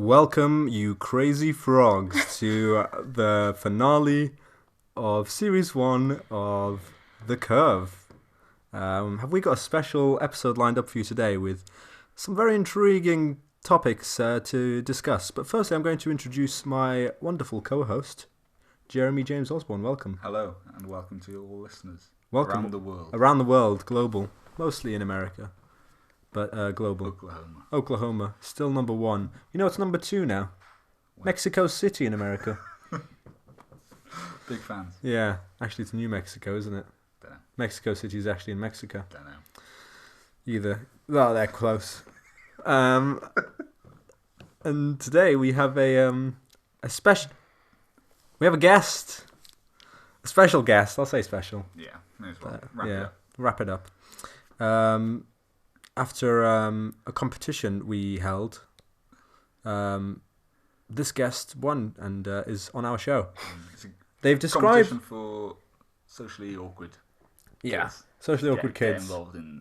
Welcome, you crazy frogs, to the finale of Series 1 of The Curve. Have we got a special episode lined up for you today with some very intriguing topics to discuss? But firstly, I'm going to introduce my wonderful co-host, Jeremy James Osborne. Welcome. Hello, and welcome to all listeners Welcome. around the world. Around the world, global, mostly in America, but global. Oklahoma, still number one. You know it's number 2 now. What? Mexico City in America. Big fans. Yeah, actually it's New Mexico, isn't it? Dunno. Mexico City is actually in Mexico. Don't know. Either. Well, they're close. And today we have a special. We have a guest. A special guest. I'll say special. Yeah, may as well. Wrap it up. Wrap it up. After a competition we held, this guest won and is on our show. It's a They've described competition for socially awkward kids. Socially awkward kids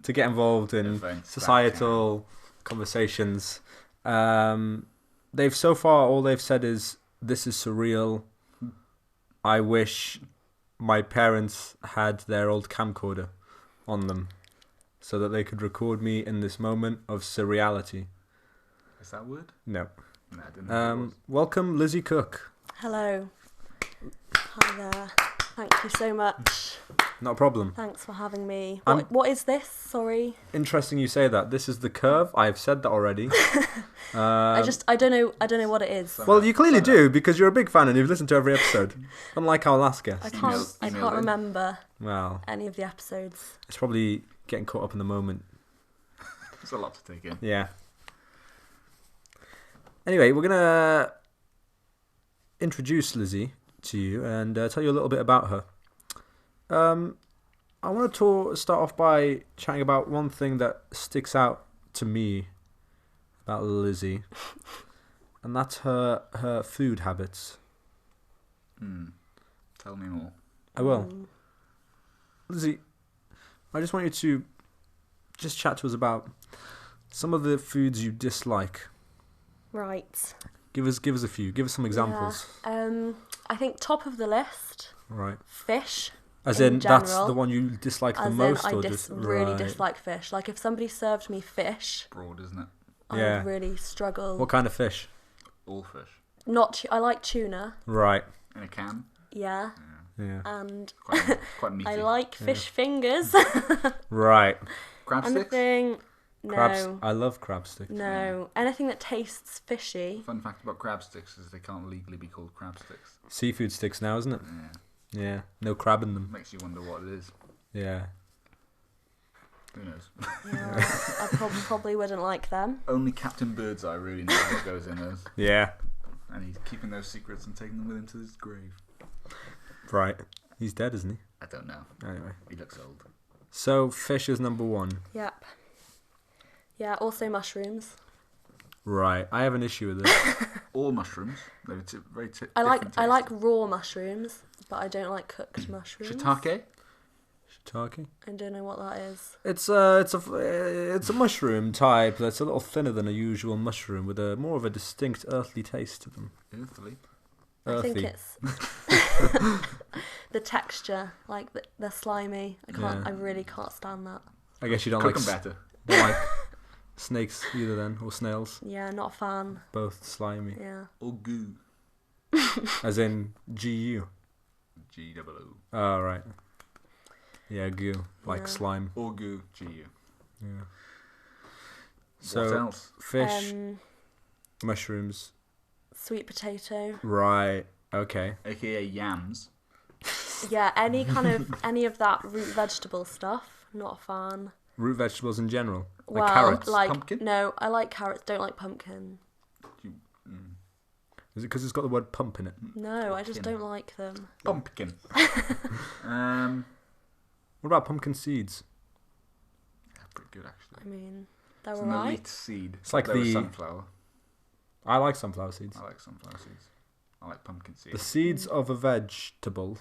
to get involved in events, societal conversations. They've so far all they've said is, "This is surreal. I wish my parents had their old camcorder on them, so that they could record me in this moment of surreality." Is that a word? No. No, I didn't know it was. Welcome, L.Cooke. Hello. Hi there. Thank you so much. Not a problem. Thanks for having me. I'm- What is this? Sorry. Interesting you say that. This is The Curve. I've said that already. I don't know what it is. Well, you clearly do because you're a big fan and you've listened to every episode. Unlike our last guest. I Email can't in. remember Well, any of the episodes. it's probably getting caught up in the moment. It's a lot to take in. Yeah. Anyway, we're going to introduce Lizzie to you and tell you a little bit about her. I want to start off by chatting about one thing that sticks out to me about Lizzie, and that's her food habits. Tell me more. I will. Lizzie, I just want you to just chat to us about some of the foods you dislike. Right. Give us a few. Give us some examples. Yeah. I think top of the list, Right. fish. As in in, that's general, the one you dislike the As most, in, I or just really right. dislike fish. Like if somebody served me fish, Broad, isn't it? Yeah. I would really struggle. What kind of fish? All fish. I like tuna. Right. In a can. Yeah. Yeah. And Quite meaty. I like fish fingers. Right. Crab sticks? Anything? No. Crabs. I love crab sticks. No. Anything that tastes fishy. Fun fact about crab sticks is they can't legally be called crab sticks. Seafood sticks now, isn't it? Yeah. Yeah. No crab in them. Makes you wonder what it is. Yeah. Who knows? Yeah, I probably wouldn't like them. Only Captain Birdseye really knows what goes in those. Yeah. And he's keeping those secrets and taking them with him to his grave. Right. He's dead, isn't he? I don't know. Anyway. He looks old. So fish is number 1. Yep. Yeah, also mushrooms. Right. I have an issue with this. All mushrooms. They're very I different like tastes. raw mushrooms, but I don't like cooked mushrooms. Shiitake? Shiitake. I don't know what that is. It's a mushroom type that's a little thinner than a usual mushroom with a more of a distinct earthly taste to them. Earthly. I think Earthy. it's the texture, like they're slimy. I really can't stand that. I guess you don't Cook like them better. don't like snakes either then, or snails. Yeah, not a fan. Both slimy. Yeah. Or goo. As in G-U. G-O-O. Oh, right. Yeah, goo. Like Yeah. slime. Or goo. G-U. Yeah. What So, else? fish, mushrooms. Sweet potato. Right. Okay. AKA yams. Yeah, any of that root vegetable stuff. Not a fan. Root vegetables in general. Like Well, carrots. like Pumpkin? no, I like carrots. Don't like pumpkin. Is it because it's got the word pump in it? No, I just Pumpkin. don't like them. Pumpkin. What about pumpkin seeds? Yeah, pretty good actually. I mean, they're It's an alright. elite seed. It's like There was the- sunflower. I like sunflower seeds. I like sunflower seeds. I like pumpkin seeds. The seeds of a vegetable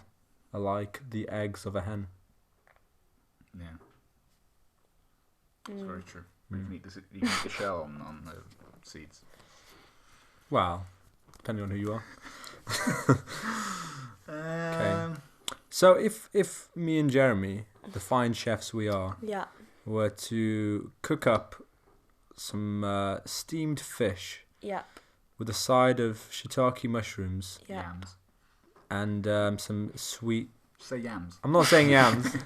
are like the eggs of a hen. Yeah, it's Mm. very true. You can eat the shell on the seeds. Well, depending on who you are. Okay. So if me and Jeremy, the fine chefs we are, Yeah. were to cook up some steamed fish Yep. with a side of shiitake mushrooms Yeah. Yams. and some sweet... Say yams. I'm not saying yams.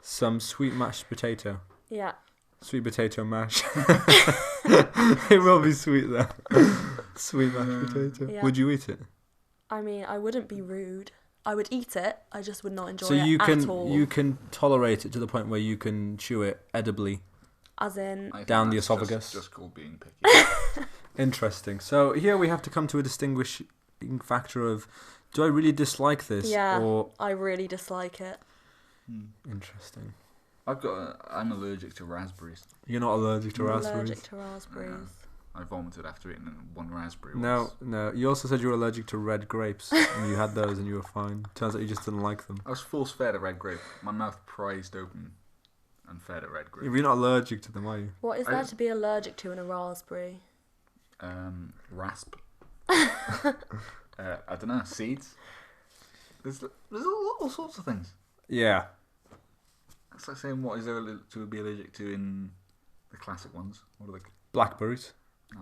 Some sweet mashed potato. Yeah. Sweet potato mash. It will be sweet though. Sweet mashed potato. Yeah. Would you eat it? I mean, I wouldn't be rude. I would eat it. I just would not enjoy So it at all. you can tolerate it to the point where you can chew it edibly. As in, I think Down the that's esophagus. Just called being picky. Interesting. So here we have to come to a distinguishing factor of, do I really dislike this? yeah, Or I really dislike it. interesting. I'm allergic to raspberries. You're not allergic to I'm raspberries? allergic to raspberries. I vomited after eating one raspberry. No, once. no. You also said you were allergic to red grapes, and you had those, and you were fine. Turns out you just didn't like them. I was force-fed a red grape. My mouth prized open and fed a red grape. You're not allergic to them, are you? What is there to be allergic to in a raspberry? Rasp. I don't know. Seeds. There's all sorts of things. Yeah. It's like saying what is there to be allergic to in the classic ones. What are the Blackberries.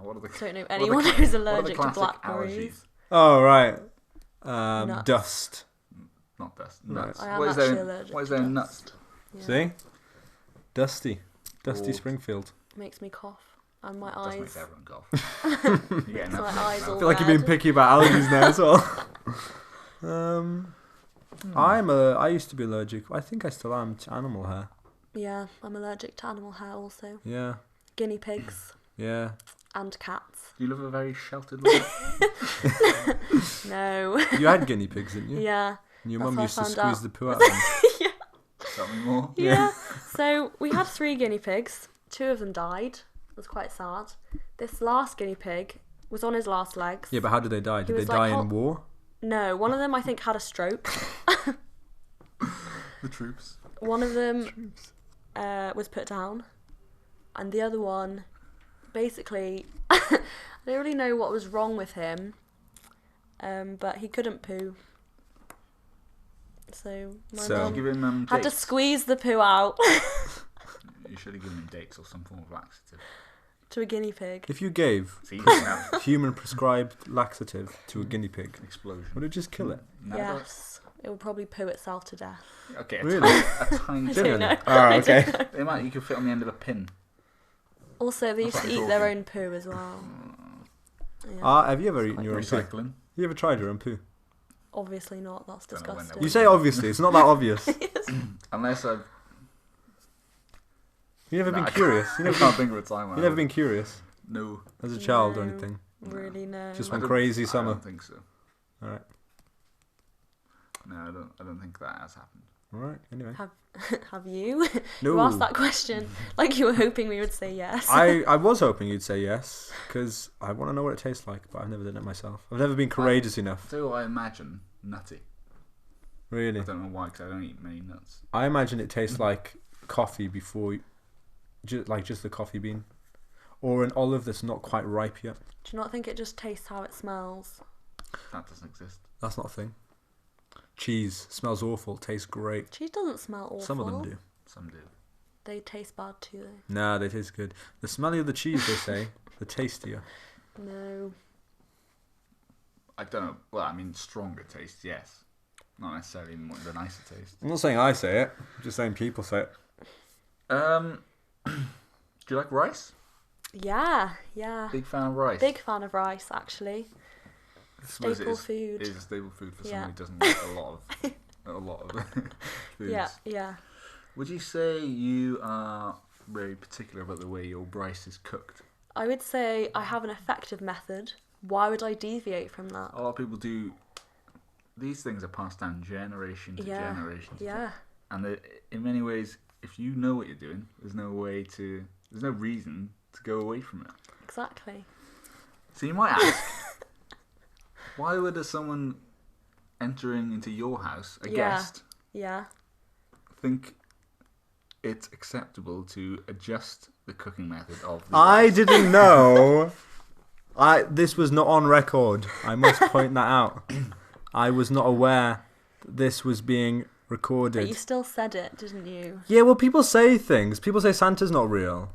what are the Don't know what are anyone the who's what are the allergic to classic blackberries. Oh, right. Nuts. Dust. Not dust. Right. Nuts. I am What is actually there? allergic What is to there in dust. nuts? Yeah. See? Dusty. Dusty Or- Springfield. Makes me cough. And my Does make eyes. everyone cough. You're getting My that eyes from all I feel like you're being red. picky about allergies now as well. I used to be allergic. I think I still am to animal hair. Yeah, I'm allergic to animal hair also. Yeah. Guinea pigs Yeah. and cats. Do you live a very sheltered life? No. You had guinea pigs, didn't you? Yeah. And your That's mum how I used to found squeeze out. the poo out of them. Tell me more. Yeah. So we had 3 guinea pigs. 2 of them died. It was quite sad. This last guinea pig was on his last legs. Yeah, but how did they die? Did they was like, die in "Hold-" war? No, one of them I think had a stroke. The troops. One of them was put down, and the other one, basically, I don't really know what was wrong with him, but he couldn't poo. So my So- mum Give him had to dates. squeeze the poo out You should have given him dates or some form of laxative. to a guinea pig. If you gave See, you can have human prescribed laxative to a guinea pig, an explosion. would it just kill it? No, Yes, it would probably poo itself to death. Okay, Really? a tiny I bit. don't know. Oh, okay. They might. You could fit on the end of a pin. Also, they used That's to what eat I'm their talking. own poo as well. Yeah. Have you ever eaten quite your own poo? Recycling. You ever tried your own poo? Obviously not. That's Don't know when disgusting. they You say obviously, it's not that obvious. Unless I've. You never No, been I curious. can't- You I never can't think of a time. you never been curious No. as a child or No. anything. Really, no. Just I one don't- crazy I summer. don't think so. All right. No, I don't think that has happened. All right. Anyway. Have you? No. You asked that question like you were hoping we would say yes. I was hoping you'd say yes because I want to know what it tastes like, but I've never done it myself. I've never been courageous enough. So I imagine nutty. Really. I don't know why, because I don't eat many nuts. I imagine it tastes like coffee before, just the coffee bean, or an olive that's not quite ripe yet. Do you not think it just tastes how it smells? That doesn't exist. That's not a thing. Cheese smells awful, tastes great. Cheese doesn't smell awful. Some of them do. Some do. They taste bad too, though. Nah, they taste good. The smellier the cheese, they say, the tastier. No. I don't know. Well, I mean, stronger taste, yes. Not necessarily the nicer taste. I'm not saying I say it. I'm just saying people say it. Do you like rice? Yeah, yeah. Big fan of rice. Big fan of rice, actually. I suppose Staple it is, food. It is a staple food for Yeah. someone who doesn't like a lot of foods. Yeah, yeah. Would you say you are very particular about the way your rice is cooked? I would say I have an effective method. Why would I deviate from that? A lot of people do. These things are passed down generation to Yeah, generation. yeah. And in many ways, if you know what you're doing, there's no reason to go away from it. Exactly. So you might ask, why would someone entering into your house, a Yeah. guest, Yeah. think it's acceptable to adjust the cooking method of the I rice? didn't know This was not on record. I must point that out. I was not aware that this was being recorded. But you still said it, didn't you? Yeah, well, people say things. People say Santa's not real,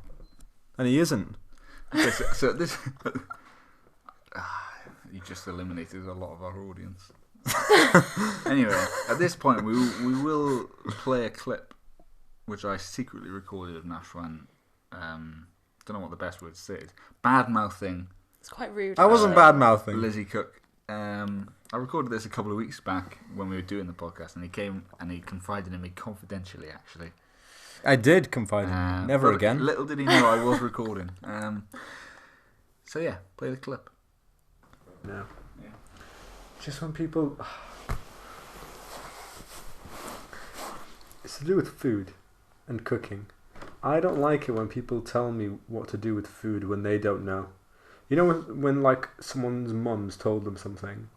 and he isn't. Okay, so this... you just eliminated a lot of our audience. Anyway, at this point, we will play a clip, which I secretly recorded of Nashwan. Don't know what the best word to say is. Bad-mouthing It's quite rude. I wasn't actually. bad-mouthing. Lizzie Cooke. I recorded this a couple of weeks back when we were doing the podcast, and he came and he confided in me confidentially, actually. I did confide in him. Never but again. Little did he know I was recording. So yeah, play the clip. No. Yeah. Just when people... It's to do with food and cooking. I don't like it when people tell me what to do with food when they don't know. You know when like someone's mum's told them something,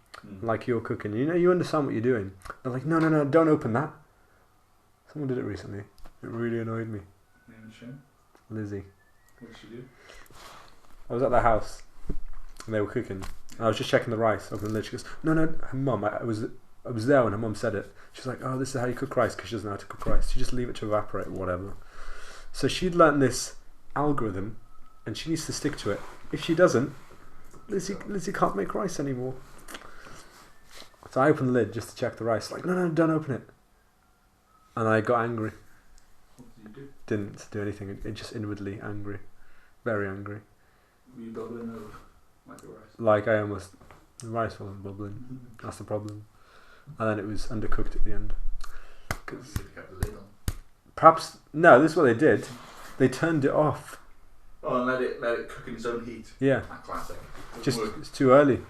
like you're cooking, you understand what you're doing. They're like, no, don't open that. Someone did it recently. It really annoyed me. Lizzie. What did she do? I was at their house and they were cooking. And I was just checking the rice. Open the lid. She goes, no, her mum. I was there when her mum said it. She's like, oh, this is how you cook rice, because she doesn't know how to cook rice. You just leave it to evaporate or whatever. So she'd learnt this algorithm, and she needs to stick to it. If she doesn't, Lizzie can't make rice anymore. So I opened the lid just to check the rice. Like, no, don't open it. And I got angry. What did you do? Didn't do anything. It just inwardly angry. Very angry. Were you bubbling over like the rice? Like I almost... The rice wasn't bubbling. That's the problem. And then it was undercooked at the end. Because you got the lid on. Perhaps... No, this is what they did. They turned it off. Oh, and let it cook in its own heat. Yeah. That classic. Just it's too early.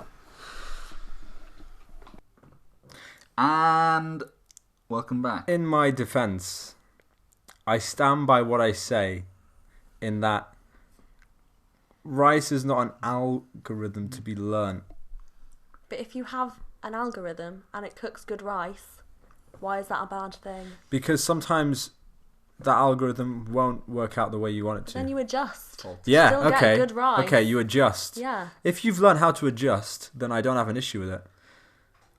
And welcome back. In my defense, I stand by what I say in that rice is not an algorithm to be learnt. But if you have an algorithm and it cooks good rice, why is that a bad thing? Because sometimes that algorithm won't work out the way you want it to. Then you adjust. Yeah, Still okay. get good rice. Okay, you adjust. Yeah, If you've learned how to adjust, then I don't have an issue with it.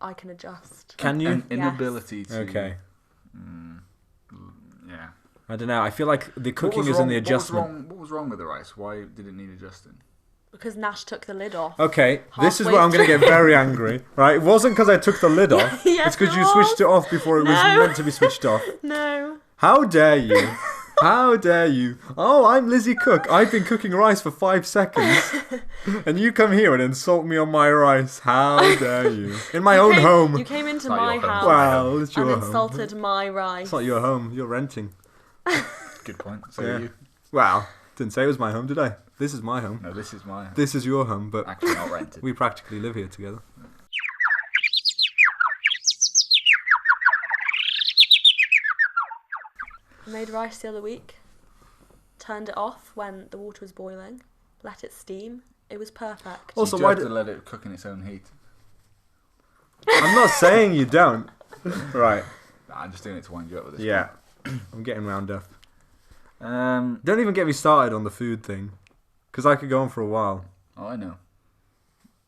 I can adjust. Can you? An inability to... Okay. Yeah. I don't know. I feel like the cooking is in the adjustment. What was wrong with the rice? Why did it need adjusting? Because Nash took the lid off. Okay, this is Halfway where I'm going to get very angry, right? It wasn't because I took the lid off. Yes, It's because it you switched it off before it was No. meant to be switched off. No. How dare you? How dare you? Oh, I'm Lizzie Cooke. I've been cooking rice for 5 seconds. And you come here and insult me on my rice. How dare you? In my own home. You came into Not my your home. house Well, it's your and home. insulted my rice. It's not your home. You're renting. Good point. So Yeah. you. Wow. Didn't say it was my home, did I? This is my home. No, this is my... This is your home, but Actually not rented. we practically live here together. I made rice the other week. Turned it off when the water was boiling. Let it steam. It was perfect. Also, you do why have did... to let it cook in its own heat. I'm not saying you don't. Right. Nah, I'm just doing it to wind you up with this. Yeah. I'm getting round up. One. Don't even get me started on the food thing. Because I could go on for a while. Oh, I know.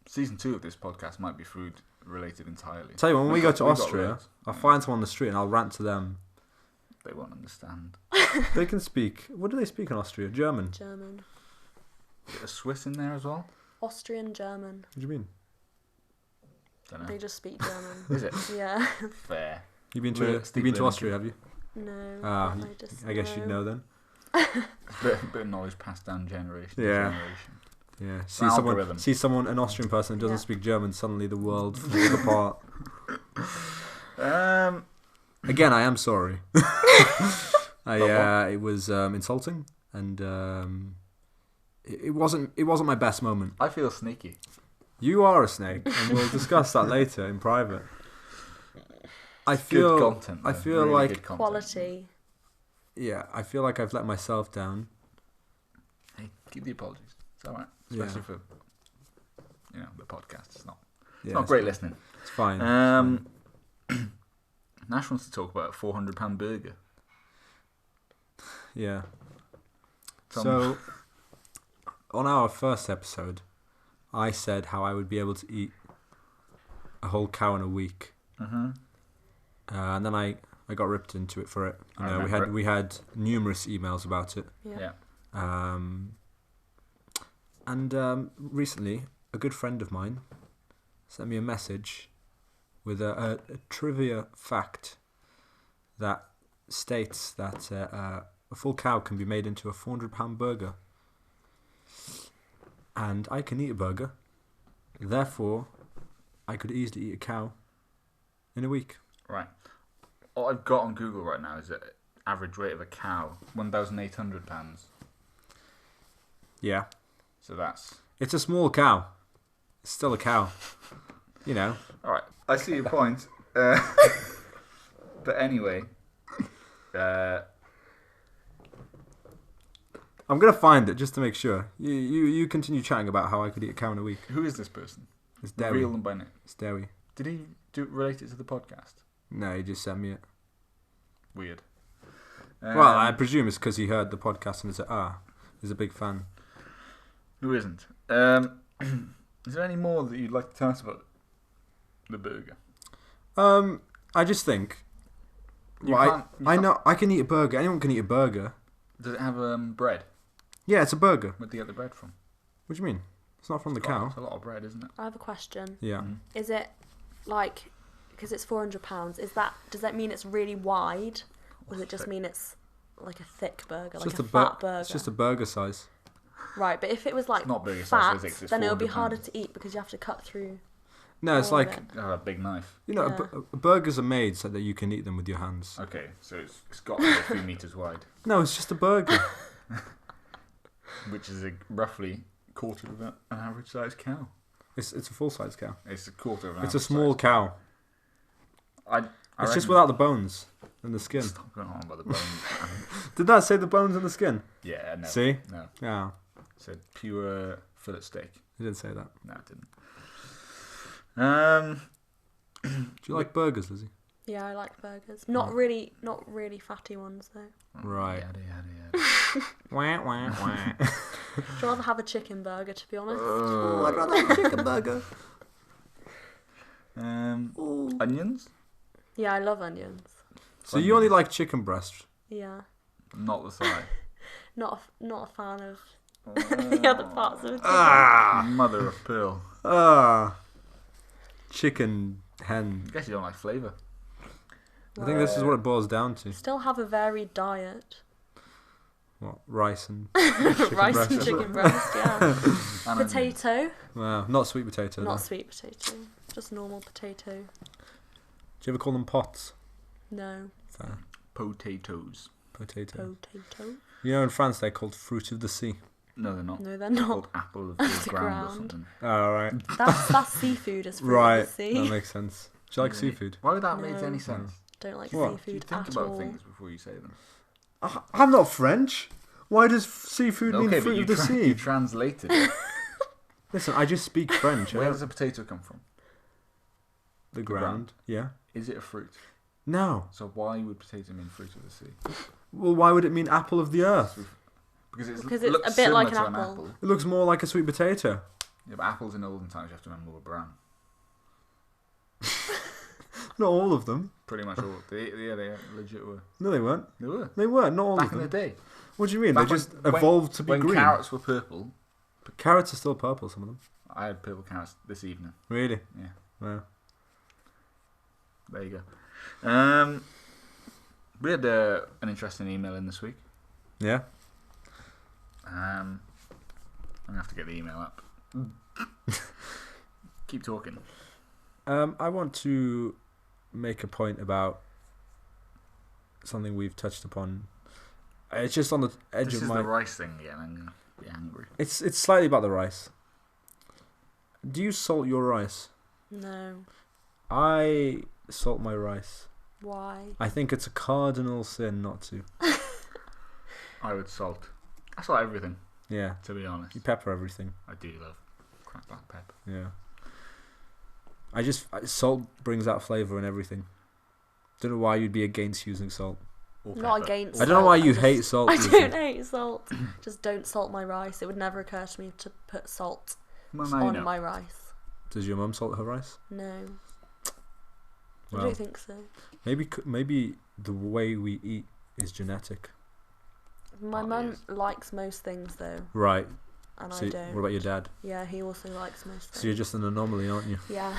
Season 2 of this podcast might be food related entirely. Tell you what, when we go to We've got Austria, loads. I'll find someone on the street and I'll rant to them. They won't understand. They can speak. What do they speak in Austria? German. German. Is a Swiss in there as well? Austrian German. What do you mean? Don't know. They just speak German. Is it? Yeah. Fair. You've been We're to Austria, have you? No. Ah, I I guess you'd know then. Bit of knowledge passed down generation to Yeah. generation. Yeah. Algorithm. See someone, an Austrian person who doesn't Yeah. speak German, suddenly the world falls apart. Again, I am sorry. It was insulting, and it wasn't my best moment. I feel sneaky. You are a snake, and we'll discuss that later in private. I feel Good content. I though. feel Really like good content. Quality. yeah, I feel like I've let myself down. Hey, keep the apologies. It's alright. Yeah. Especially for the podcast. It's not Yeah, not great listening. It's fine. Nash wants to talk about a £400 burger. Yeah. Tell So, on our first episode, I said how I would be able to eat a whole cow in a week, and then I got ripped into it for it. You know, we had numerous emails about it. Yeah. And recently, a good friend of mine sent me a message with a trivia fact that states that a full cow can be made into a £400 burger. And I can eat a burger. Therefore, I could easily eat a cow in a week. Right. What I've got on Google right now is the average weight of a cow, 1,800 pounds. Yeah. So that's... It's a small cow. It's still a cow. You know. Alright, I see your point. But anyway... I'm going to find it just to make sure. You continue chatting about how I could eat a cow in a week. Who is this person? It's Derry. Reveal them by name. It's Derry. Did he relate it to the podcast? No, he just sent me it. Weird. Well, I presume it's because he heard the podcast and said, he's a big fan. Who isn't? Is there any more that you'd like to tell us about the burger? I just think... I know I can eat a burger. Anyone can eat a burger. Does it have bread? Yeah, it's a burger. Where'd they get the bread from? What do you mean? It's not from the cow. It's a lot of bread, isn't it? I have a question. Yeah. Is it like, because it's £400? Does that mean it's really wide, or does it just mean it's like a thick burger, like a fat burger? It's just a burger size. Right, but if it was like It's not burger fat, size physics, it's then it would be £400. harder to eat because you have to cut through. No, it's all of like it. Oh, a big knife. you know, Yeah. burgers are made so that you can eat them with your hands. Okay, so it's got to be a few meters wide, No, it's just a burger. which is roughly quarter of an average sized cow. It's a full size cow. It's a quarter of an It's a average small sized cow. I It's just reckon- without the bones and the skin. Stop going on about the bones. Did that say the bones and the skin? Yeah, no. See? No. Yeah, It said pure fillet steak. he didn't say that. No, it didn't. Do you like burgers, Lizzie? Yeah, I like burgers. Not really fatty ones though. Right. Yada. Wah, wah, wah. I'd rather have a chicken burger, to be honest. I'd rather have a chicken burger. Onions? Yeah, I love onions. So you only like chicken breast? Yeah, Not the thigh. not a fan of the other parts of it. Mother of pearl. Chicken, hen. I guess you don't like flavour. I think this is what it boils down to. Still have a varied diet. What? Rice and Rice breast. and chicken breast, yeah. And Potato, Wow, not sweet potato. not though. sweet potato, just normal potato. Do you ever call them pots? No, Fair. potatoes. Potato. potato. You know, in France they're called fruit of the sea. No, they're not. No, they're They're not. called apple of the The ground or ground. something. Oh, right. That's seafood as fruit Right. of the sea. That makes sense. Do you like Really? seafood? Why would that make No. any sense? Don't like What? Do you seafood think at about all. things before you say them? I'm not French. Why does seafood mean Okay, but fruit you, of the sea? you translated it. Listen, I just speak French. Where does a potato come from? The ground? ground. Yeah. Is it a fruit? No. So why would potato mean fruit of the sea? Well, why would it mean apple of the earth? Because it's looks a bit like similar an to apple. It looks more like a sweet potato. Yeah, but apples in olden times you have to remember were brown. Not all of them. Pretty much all. They legit were. No, they weren't. They were. They weren't. Not all Back of in them. the day. What do you mean? Back They just when- evolved to be when green. carrots were purple, But carrots are still purple. Some of them. I had purple carrots this evening. Really? Yeah. Wow. There you go. We had an interesting email in this week. Yeah. I'm gonna have to get the email up. Keep talking. I want to make a point about something we've touched upon. It's just on the edge This of is my. the rice thing again. I'm gonna be angry. It's slightly about the rice. Do you salt your rice? No. I salt my rice. Why? I think it's a cardinal sin not to. I would salt. I salt everything, Yeah. to be honest. You pepper everything. I do love cracked black pepper. Yeah. Salt brings out flavour in everything. Don't know why you'd be against using salt. Or Not pepper. against. I don't know why salt, you just- hate salt. I Lizzie. don't hate salt. Just don't salt my rice. It would never occur to me to put salt Well, now you on know. my rice. Does your mum salt her rice? No, I Well, don't think so. maybe the way we eat is genetic. My Probably mum is. likes most things though, Right. and So I don't. what about your dad? Yeah, he also likes most things. So you're just an anomaly, aren't you? Yeah.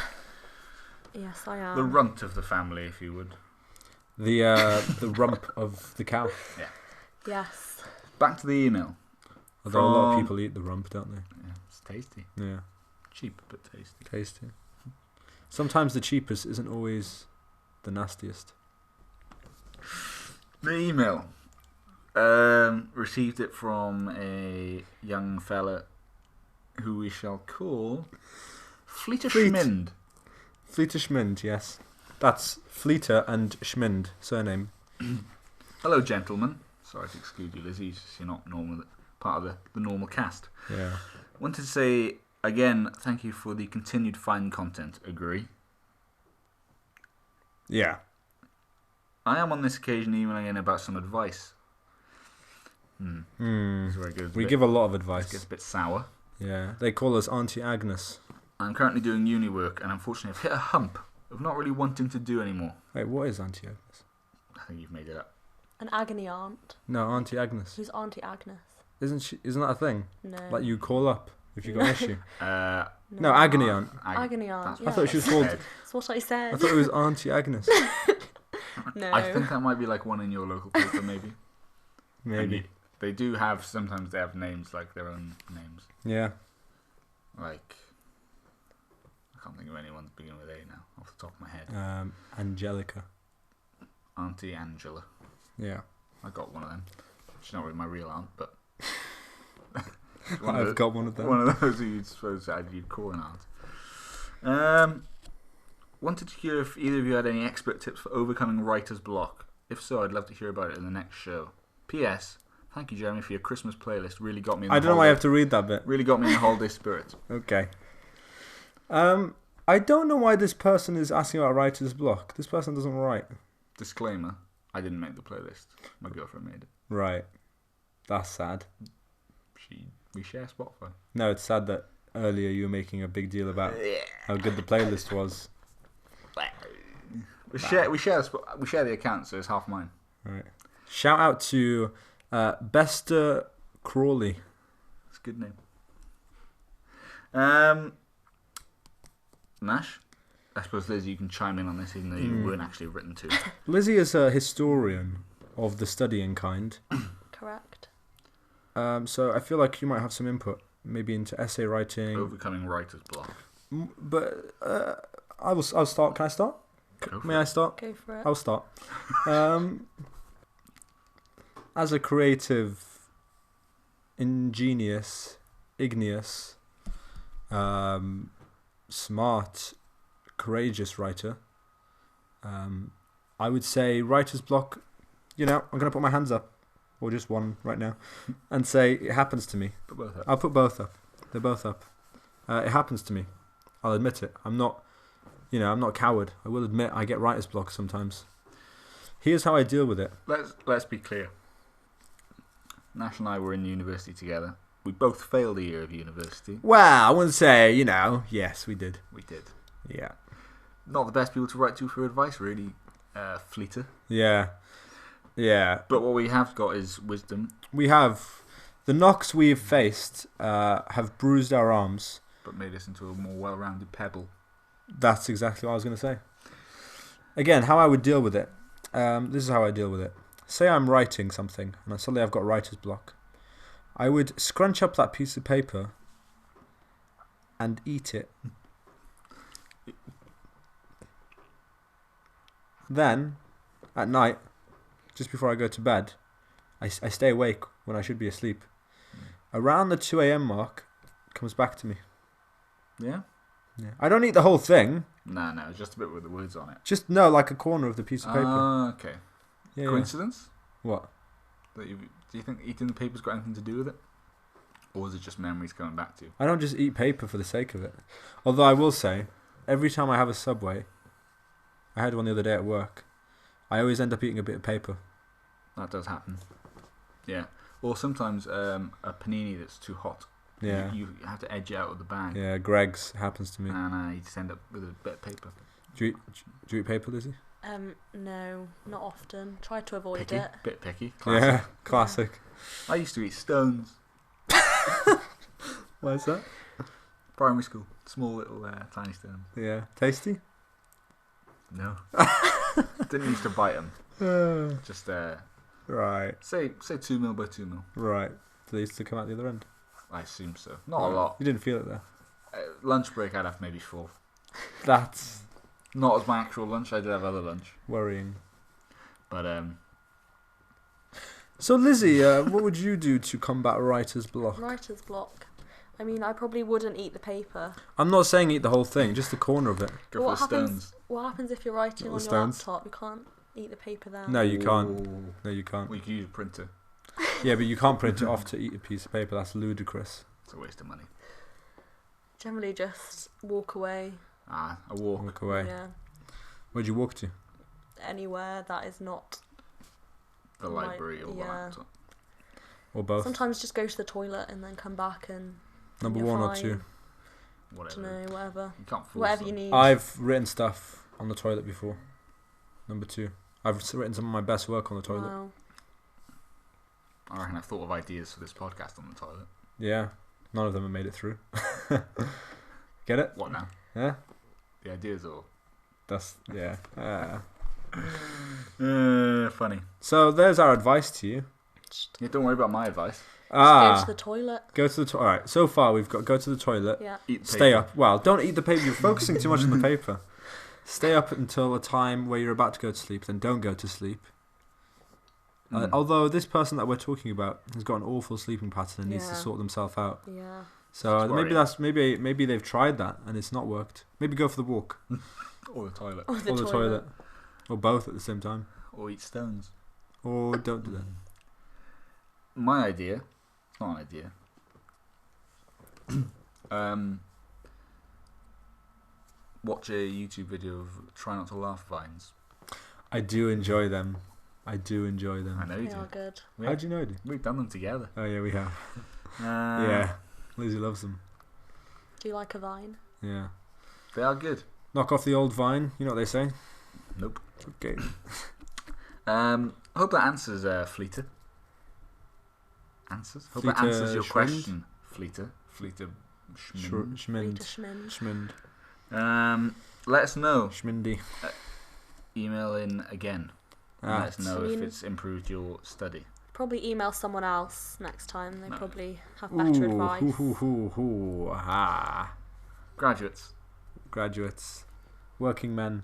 Yes, I am. The runt of the family, if you would. The rump of the cow. Yes. Back to the email. Although a lot of From- people eat the rump, don't they? Yeah, it's tasty. Yeah, Cheap, but tasty. tasty. Sometimes the cheapest isn't always the nastiest. The email. Received it from a young fella who we shall call Fleeter Fleet. Schmind. Fleeter Schmind, yes. That's Fleeter and Schmind, surname. Hello, gentlemen. Sorry to exclude you, Lizzie. You're not normal, part of the normal cast. Yeah. Wanted to say again, thank you for the continued fine content. Agree. Yeah. I am on this occasion emailing in about some advice. This is where it goes We bit, give a lot of it advice. gets a bit sour. Yeah. They call us Auntie Agnes. I'm currently doing uni work, and unfortunately, I've hit a hump of not really wanting to do anymore. Wait, what is Auntie Agnes? I think you've made it up. An agony aunt. No, Auntie Agnes. Who's Auntie Agnes? Isn't that a thing? No. Like you call up if you got an issue? No, No, Agony Aunt. Agony aunt. that's Yeah. I thought she was called. That's what I said. I thought it was Auntie Agnes. No. I think that might be like one in your local paper, maybe. Maybe. And they do have, sometimes they have names, like their own names. Yeah. Like, I can't think of anyone beginning with A now, off the top of my head. Angelica. Auntie Angela. Yeah. I got one of them. She's not really my real aunt, but I've got one of them. one of those who you'd suppose you'd call an aunt. Wanted to hear if either of you had any expert tips for overcoming writer's block. If so, I'd love to hear about it in the next show. P.S. Thank you, Jeremy, for your Christmas playlist. Really got me in the I don't know why I have to read that bit. Really got me in the holiday spirit. Okay. I don't know why this person is asking about writer's block. This person doesn't write. Disclaimer, I didn't make the playlist. My girlfriend made it. Right. That's sad. We share Spotify. No, it's sad that earlier you were making a big deal about how good the playlist was. We share the account, so it's half mine. Right. Shout out to Bester Crawley. It's a good name. Nash, I suppose Liz, you can chime in on this, even though you weren't actually written to. Lizzie is a historian of the studying kind. Correct. So I feel like you might have some input, maybe into essay writing. Overcoming writer's block. But I'll start. Can I start? Go for May it. I start? Go for it. I'll start. As a creative, ingenious, igneous, smart, courageous writer, I would say writer's block. I'm going to put my hands up, or just one right now, and say it happens to me. Put both up. I'll put both up. They're both up. It happens to me. I'll admit it. I'm not a coward. I will admit I get writer's block sometimes. Here's how I deal with it. Let's be clear. Nash and I were in university together. We both failed a year of university. Well, I wouldn't say, yes, we did. We did. Yeah. Not the best people to write to for advice, really, Fleeter. Yeah. Yeah. But what we have got is wisdom, We have, the knocks we've faced have bruised our arms. but made us into a more well-rounded pebble. That's exactly what I was going to say. Again, how I would deal with it. This is how I deal with it. Say I'm writing something, and suddenly I've got writer's block. I would scrunch up that piece of paper and eat it. Then, at night, just before I go to bed, I stay awake when I should be asleep. Around the 2 a.m. mark, it comes back to me. Yeah? Yeah. I don't eat the whole thing. No, it's just a bit with the words on it. Just, no, like a corner of the piece of paper. Okay. Yeah, Coincidence? yeah. What? Do you think eating the paper's got anything to do with it? Or is it just memories coming back to you? I don't just eat paper for the sake of it. Although I will say, every time I have a Subway, I had one the other day at work, I always end up eating a bit of paper. That does happen. Yeah. Or sometimes a panini that's too hot. Yeah. You have to edge it out of the bag. Yeah, Greg's happens to me. And you just end up with a bit of paper. Do you eat paper, Lizzie? No, not often. Try to avoid Picky. it. Bit picky. Classic. Yeah, classic. I used to eat stones. Why is that? Primary school. Small little tiny stones. Yeah, tasty. No. Didn't used to bite them. Just Right, say 2 mil by 2 mil. right. Do they used to come out the other end? I assume so. Not a lot. You didn't feel it there. Lunch break, I'd have maybe 4. That's Not as my actual lunch. I did have other lunch, worrying. but So, Lizzie, what would you do to combat writer's block? Writer's block. I mean, I probably wouldn't eat the paper. I'm not saying eat the whole thing, just the corner of it. go What for the happens? stones. What happens if you're writing Little on your stones. laptop? You can't eat the paper there. No, you can't. Ooh. No, you can't. We could use a printer. Yeah, but you can't print it off to eat a piece of paper. That's ludicrous. It's a waste of money. Generally, just walk away. A walk. Walk away. Yeah, Where'd you walk to? anywhere that is not. The Like, library or yeah. laptop. Or both? Sometimes just go to the toilet and then come back and. Number you're 1 or fine. 2? Whatever. Dunno, whatever. You can't force Whatever them. you need. I've written stuff on the toilet before. Number 2. I've written some of my best work on the toilet. Wow. I reckon I've thought of ideas for this podcast on the toilet. Yeah. None of them have made it through. Get it? What now? Yeah? The ideas or? That's, yeah. Funny. So there's our advice to you. Just Yeah, don't worry about my advice. go to the toilet. Go to the toilet. Alright, so far we've got go to the toilet. Yeah. Eat the Stay paper. up. Well, don't eat the paper. You're focusing too much on the paper. Stay up until a time where you're about to go to sleep. Then don't go to sleep. Mm. Although this person that we're talking about has got an awful sleeping pattern and needs to Yeah. sort themselves out. Yeah. So It's maybe worrying. maybe they've tried that and it's not worked. Maybe go for the walk Or the toilet. Or the or the toilet. toilet or both at the same time. Or eat stones. Or don't do that. My idea. It's not an idea. Watch a YouTube video of try not to laugh vines. I do enjoy them. I do enjoy I them. know you They do. are good. We- How do you know? Dude? We've done them together. Oh yeah, we have. Yeah. Yeah, Lizzie loves them. Do you like a vine? Yeah. They are good. Knock off the old vine. You know what they say. Nope. Okay. I hope that answers Fleeter. Answers? Hope that Fleeter answers your Schmind? question, Fleeter. Fleeter Rita Schmind. Schmind. Schmind. Let us know. Schmindy. Email in again. And Ah, let us know I if mean- it's improved your study. Probably email someone else next time. They No. probably have better advice. Ah. Graduates, Graduates. Working men.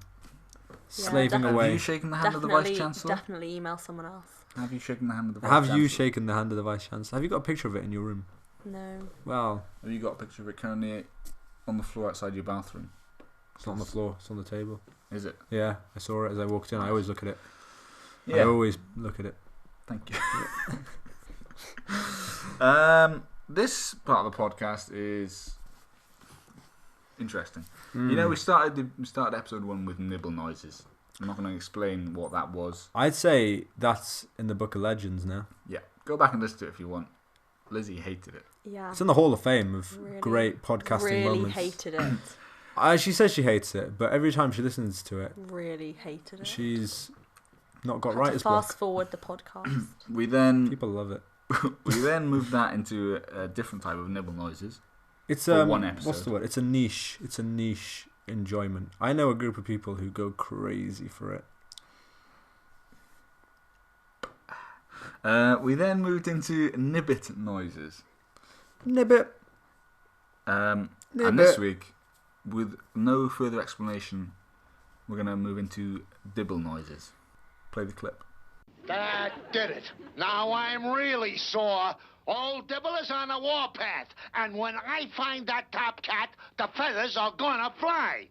Yeah, Slaving definitely. have away. you shaken the hand of the Vice Chancellor? Definitely email someone else. Have you shaken the hand of the Vice Have Chancellor? you shaken the hand of the Vice Chancellor? Have you got a picture of it in your room? No. Well, Have you got a picture of it currently on the floor outside your bathroom? it's not on the floor. It's on the table. Is it? Yeah, I saw it as I walked in. I always look at it. I Yeah. always look at it. Thank you. This part of the podcast is interesting. You know, we started episode 1 with nibble noises. I'm not going to explain what that was. I'd say that's in the Book of Legends now. Yeah, go back and listen to it if you want. Lizzie hated it. Yeah. It's in the Hall of Fame of Really- great podcasting really moments. hated it. She says she hates it, but every time she listens to it, Really hated it. she's not got Had to writer's fast block. forward the podcast. We then People love it. moved that into a different type of nibble noises. It's For one what's episode. the word? It's a niche. It's a niche enjoyment. I know a group of people who go crazy for it. We then moved into nibbit noises. Nibbit. And Nibbit. this week, with no further explanation, we're going to move into dibble noises. Play the clip. That did it. Now I'm really sore. Old Dibble is on the warpath, and when I find that top cat, the feathers are gonna fly.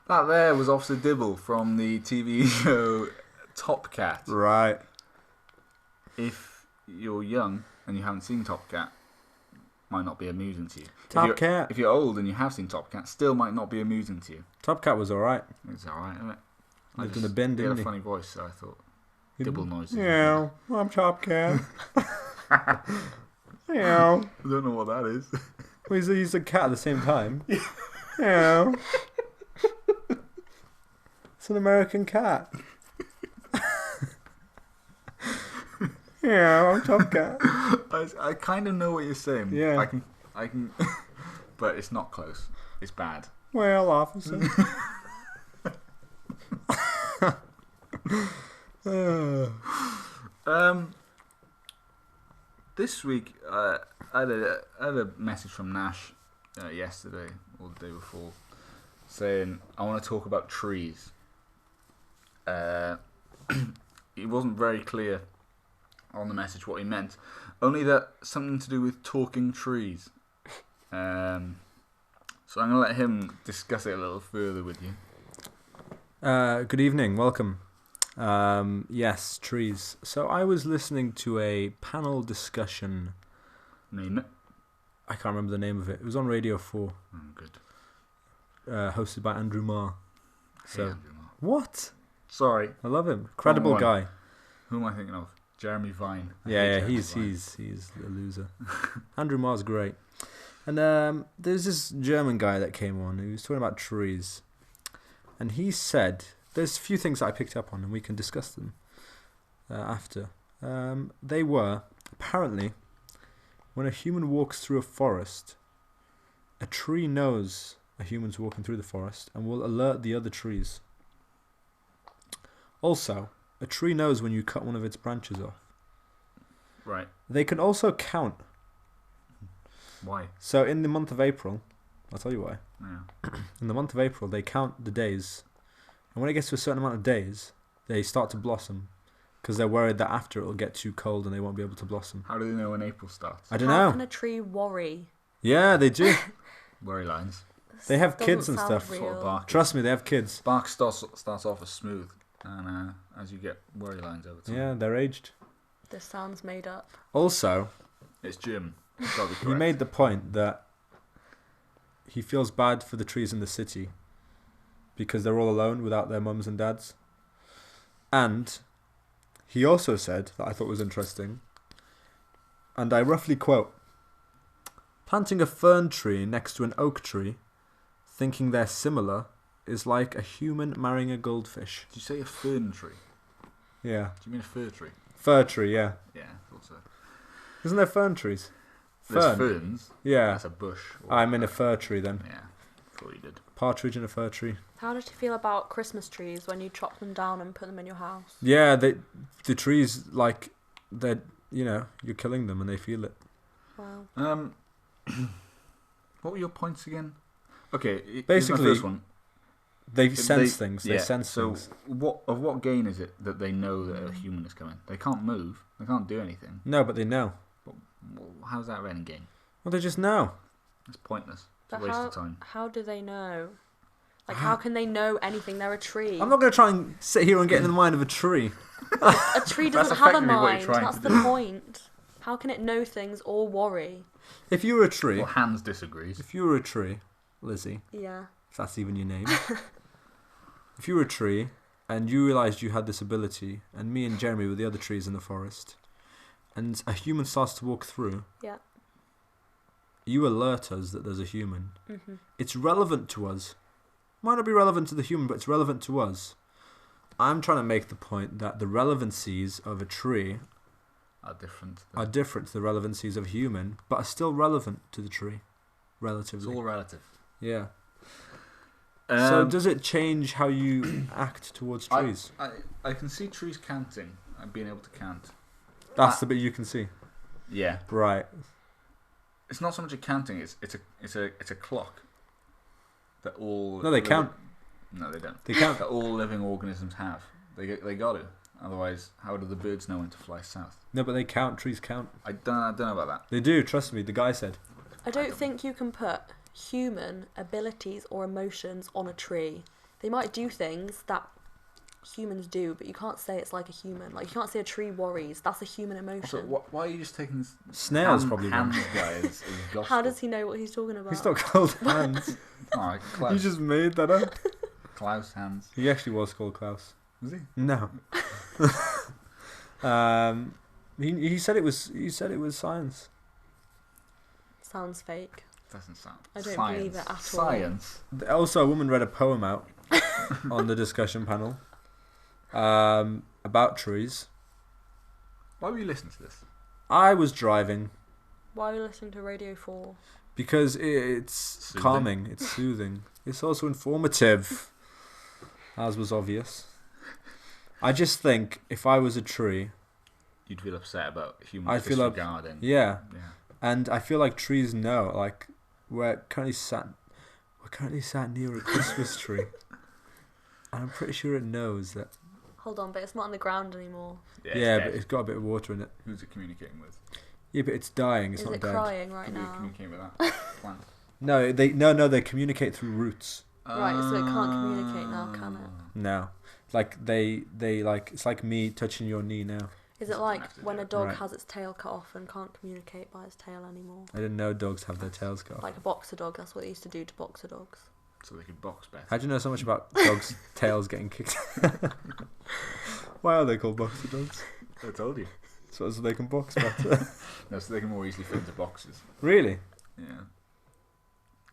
That there was Officer Dibble from the TV show Top Cat. Right. If you're young and you haven't seen Top Cat, might not be amusing to you. Top Cat. If you're old and you have seen Top Cat, still might not be amusing to you. Top Cat was alright. It's alright, isn't it? Lived in the bin, He didn't had he? a funny voice, so I thought Dibble noises. Yeah, I'm Top Cat. Meow. I don't know what that is. Well, he's a cat at the same time. Meow. It's an American cat. Yeah, I'm Top Cat. I kind of know what you're saying. Yeah. I can, but it's not close. It's bad. Well, officer. This week, I had a message from Nash yesterday or the day before saying I want to talk about trees. He wasn't very clear on the message what he meant, only that something to do with talking trees. So I'm going to let him discuss it a little further with you. Good evening, welcome. Yes, trees. So I was listening to a panel discussion. Name it. I can't remember the name of it. It was on Radio 4. Oh, good. Hosted by Andrew Marr. So, Andrew Marr. What? Sorry. I love him. Credible Wrong one. guy. Who am I thinking of? Jeremy Vine. I hate Yeah, Jeremy he's Vine. a loser. Andrew Marr's great. And there's this German guy that came on who was talking about trees. And he said, there's a few things that I picked up on and we can discuss them after. They were, apparently, when a human walks through a forest, a tree knows a human's walking through the forest and will alert the other trees. Also, a tree knows when you cut one of its branches off. Right. They can also count. Why? So in the month of April, I'll tell you why. Yeah. In the month of April, they count the days. And when it gets to a certain amount of days, they start to blossom. Because they're worried that after it will get too cold and they won't be able to blossom. How do they know when April starts? I don't How know. can a tree worry? Yeah, they do. Worry lines. They have Doesn't kids and sound stuff. real. Sort of bark. Trust me, they have kids. Bark starts off as smooth, and as you get worry lines over time. Yeah, they're aged. This sounds made up. Also, It's Jim. It's gotta be he correct. made the point that he feels bad for the trees in the city because they're all alone without their mums and dads. And he also said, that I thought was interesting, and I roughly quote, planting a fern tree next to an oak tree, thinking they're similar, is like a human marrying a goldfish. Did you say a fern tree? Yeah. Do you mean a fir tree? Fir tree, yeah. Yeah, I thought so. Isn't there fern trees? There's Fern? ferns. Yeah. That's a bush. or- I'm in a fir tree then. Yeah, thought you did. Partridge in a fir tree. How did you feel about Christmas trees when you chop them down and put them in your house? Yeah, the trees, like, they're, you're killing them and they feel it. Wow. What were your points again? Okay, here's Basically, my first one. They sense things. They yeah, sense so things. what gain is it that they know that a human is coming? They can't move. They can't do anything. No, but they know. How's that any gain? Well, they just know. It's pointless. It's But a waste of time. how do they know? Like, how can they know anything? They're a tree. I'm not going to try and sit here and get in the mind of a tree. A tree That's doesn't have a effectively what you're mind. trying That's to the do. point. How can it know things or worry? If you were a tree, Well, Hans disagrees. if you were a tree, Lizzie, Yeah. if that's even your name, if you were a tree and you realised you had this ability, and me and Jeremy were the other trees in the forest, and a human starts to walk through, Yeah. you alert us that there's a human. Mhm. It's relevant to us. Might not be relevant to the human, but it's relevant to us. I'm trying to make the point that the relevancies of a tree Are different. are different to the relevancies of a human, but are still relevant to the tree, It's relatively. all relative. Yeah. So Um, does it change how you act towards trees? I can see trees counting and being able to count. That's the bit you can see. Yeah. Right. It's not so much a counting. It's a clock. That all. No, they count. No, they don't. They count. That all living organisms have. They got to. Otherwise, how do the birds know when to fly south? No, but they count. Trees count. I don't know about that. They do. Trust me. The guy said. I don't think you can put human abilities or emotions on a tree. They might do things that humans do, but you can't say it's like a human. Like, you can't say a tree worries. That's a human emotion. Also, why are you just taking this Snails probably Hans won't. guy as gospel? How does he know what he's talking about? He's not called Hans. Alright, You Klaus. just made that up. Klaus Hans. He actually was called Klaus. Was he? No. He said it was science. Sounds fake. Doesn't sound. I don't Science. believe it at all. Science. Also, a woman read a poem out on the discussion panel about trees. Why were you listening to this? I was driving Why are you listening to Radio 4? because it's Soothing. calming, it's soothing. It's also informative, as was obvious. I just think if I was a tree, You'd feel upset about humans I'd feel up- disregarding. yeah, Yeah. and I feel like trees know. Like we're currently sat near a Christmas tree, and I'm pretty sure it knows that. Hold on, but it's not on the ground anymore. Yeah, it's but dead. it's got a bit of water in it. Who's it communicating with? Yeah, but it's dying. It's Is not it dead. crying right Who are you now? communicating with that plant? No, they communicate through roots. Right, so it can't communicate now, can it? No, like they like it's like me touching your knee now. Is it Doesn't like have to when do a it. dog Right. has its tail cut off and can't communicate by its tail anymore? I didn't know dogs have their tails cut off. Like a boxer dog, that's what they used to do to boxer dogs. So they could box better. How do you know so much about dogs' tails getting kicked? Why are they called boxer dogs? I told you. So they can box better. No, so they can more easily fit into boxes. Really? Yeah.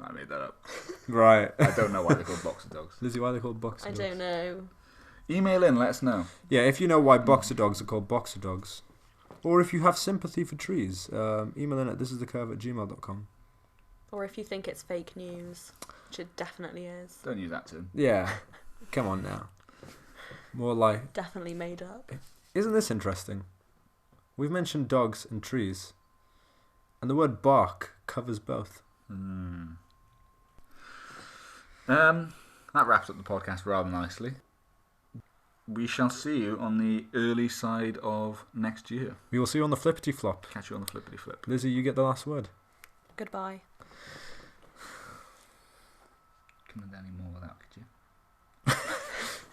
I made that up. Right. I don't know why they're called boxer dogs. Lizzie, why are they called boxer I dogs? don't know. Email in, let us know. Yeah, if you know why boxer dogs are called boxer dogs, or if you have sympathy for trees, email in at thisisthecurve@gmail.com. Or if you think it's fake news, which it definitely is. Don't use that term. Yeah, come on now. More like, Definitely made up. isn't this interesting? We've mentioned dogs and trees, and the word bark covers both. That wraps up the podcast rather nicely. We shall see you on the early side of next year. We will see you on the flippity flop. Catch you on the flippity flip. Lizzie, you get the last word. Goodbye. Couldn't have done any more without, could you?